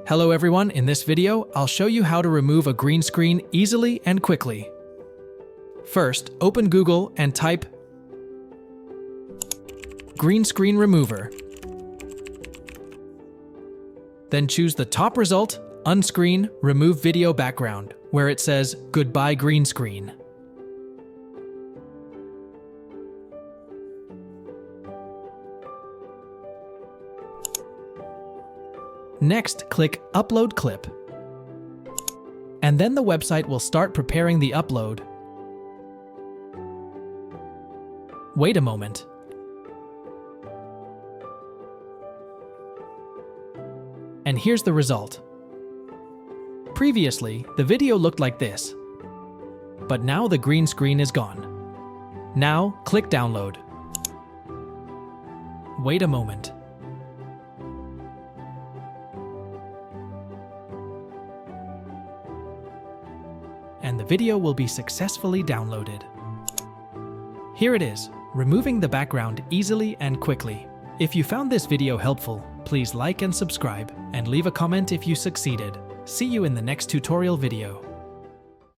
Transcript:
Hello everyone, in this video, I'll show you how to remove a green screen easily and quickly. First, open Google and type green screen remover. Then choose the top result, unscreen, remove video background, where it says goodbye green screen. Next, click Upload Clip. And then the website will start preparing the upload. Wait a moment. And here's the result. Previously, the video looked like this, but now the green screen is gone. Now, click Download. Wait a moment. And the video will be successfully downloaded. Here it is, removing the background easily and quickly. If you found this video helpful, please like and subscribe, and leave a comment if you succeeded. See you in the next tutorial video.